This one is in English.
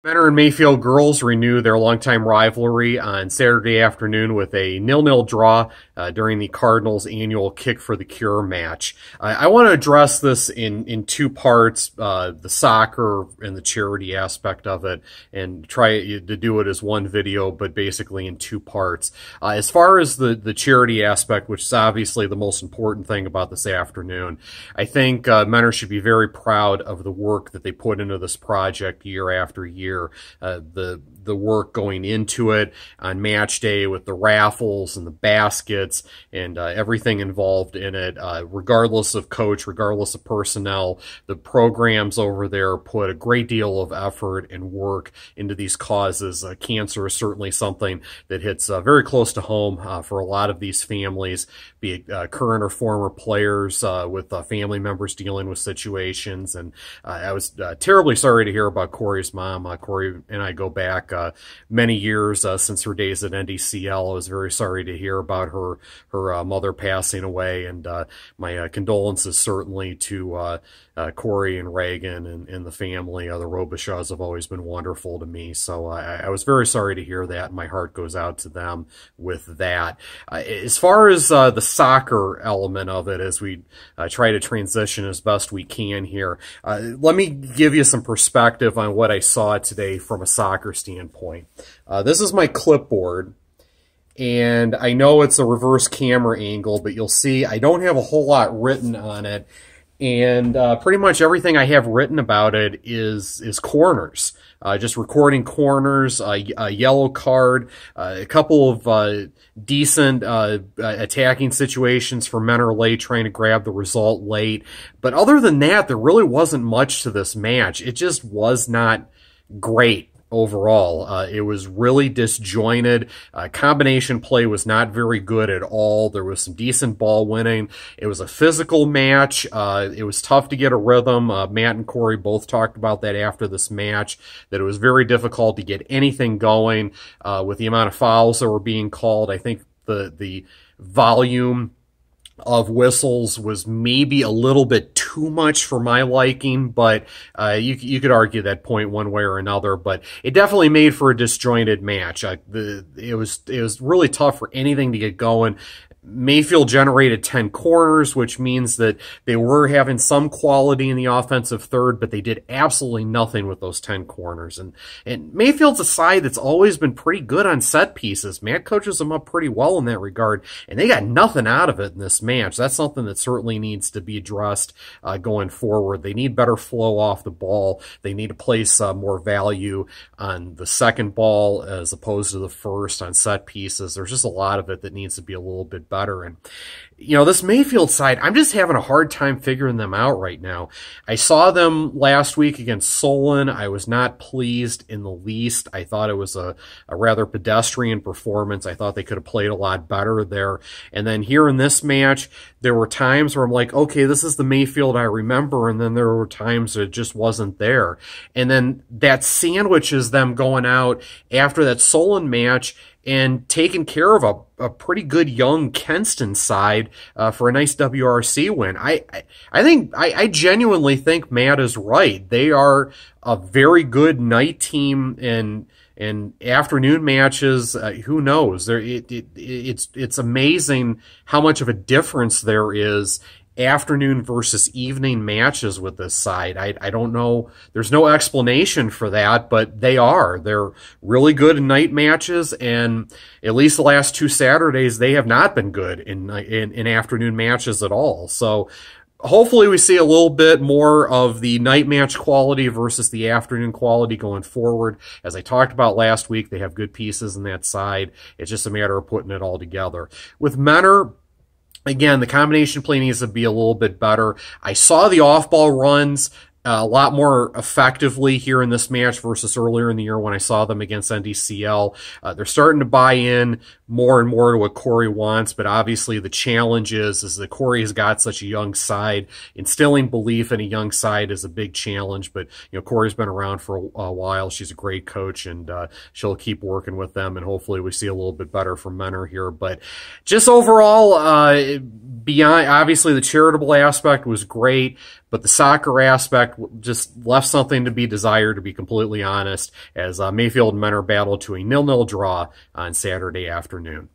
Mentor and Mayfield girls renew their longtime rivalry on Saturday afternoon with a 0-0 draw during the Cardinals' annual Kick for the Cure match. I want to address this in two parts, the soccer and the charity aspect of it, and try to do it as one video, but basically in two parts. As far as the charity aspect, which is obviously the most important thing about this afternoon, I think Mentor should be very proud of the work that they put into this project year after year. The work going into it on match day with the raffles and the baskets and everything involved in it, regardless of coach, regardless of personnel. The programs over there put a great deal of effort and work into these causes. Cancer is certainly something that hits very close to home for a lot of these families, be it current or former players with family members dealing with situations. And I was terribly sorry to hear about Corey's mom. Corey and I go back many years since her days at NDCL. I was very sorry to hear about her mother passing away, and my condolences certainly to Corey and Reagan and the family. The Robishaws have always been wonderful to me, so I was very sorry to hear that, and my heart goes out to them with that. As far as the soccer element of it, as we try to transition as best we can here, let me give you some perspective on what I saw today from a soccer standpoint. This is my clipboard, and I know it's a reverse camera angle, but you'll see I don't have a whole lot written on it, and pretty much everything I have written about it is corners. Just recording corners, a yellow card, a couple of decent attacking situations for Mentor late, trying to grab the result late. But other than that, there really wasn't much to this match. It just was not great overall. It was really disjointed. Combination play was not very good at all. There was some decent ball winning. It was a physical match. It was tough to get a rhythm. Matt and Corey both talked about that after this match, that it was very difficult to get anything going with the amount of fouls that were being called. I think the volume of whistles was maybe a little bit too much for my liking, but you could argue that point one way or another. But it definitely made for a disjointed match. It was really tough for anything to get going. Mayfield generated 10 corners, which means that they were having some quality in the offensive third, but they did absolutely nothing with those 10 corners. And Mayfield's a side that's always been pretty good on set pieces. Matt coaches them up pretty well in that regard, and they got nothing out of it in this match. That's something that certainly needs to be addressed going forward. They need better flow off the ball. They need to place more value on the second ball as opposed to the first on set pieces. There's just a lot of it that needs to be a little bit better. And, you know, this Mayfield side, I'm just having a hard time figuring them out right now. I saw them last week against Solon. I was not pleased in the least. I thought it was a rather pedestrian performance. I thought they could have played a lot better there. And then here in this match, there were times where I'm like, okay, this is the Mayfield I remember, and then there were times that it just wasn't there. And then that sandwiches them going out after that Solon match and taking care of a pretty good young Kenston side for a nice WRC win. I genuinely think Matt is right. They are a very good night team, and afternoon matches, who knows? It's amazing how much of a difference there is afternoon versus evening matches with this side. I don't know. There's no explanation for that, but they're really good in night matches, and at least the last two Saturdays, they have not been good in afternoon matches at all. So hopefully we see a little bit more of the night match quality versus the afternoon quality going forward. As I talked about last week, they have good pieces in that side. It's just a matter of putting it all together. With Mentor, again, the combination play needs to be a little bit better. I saw the off-ball runs a lot more effectively here in this match versus earlier in the year when I saw them against NDCL. They're starting to buy in more and more to what Corey wants, but obviously the challenge is that Corey has got such a young side. Instilling belief in a young side is a big challenge, but you know, Corey's been around for a while. She's a great coach, and she'll keep working with them, and hopefully we see a little bit better from Mentor here. But just overall, beyond obviously the charitable aspect was great, but the soccer aspect just left something to be desired, to be completely honest, as Mayfield and Mentor battled to a 0-0 draw on Saturday afternoon.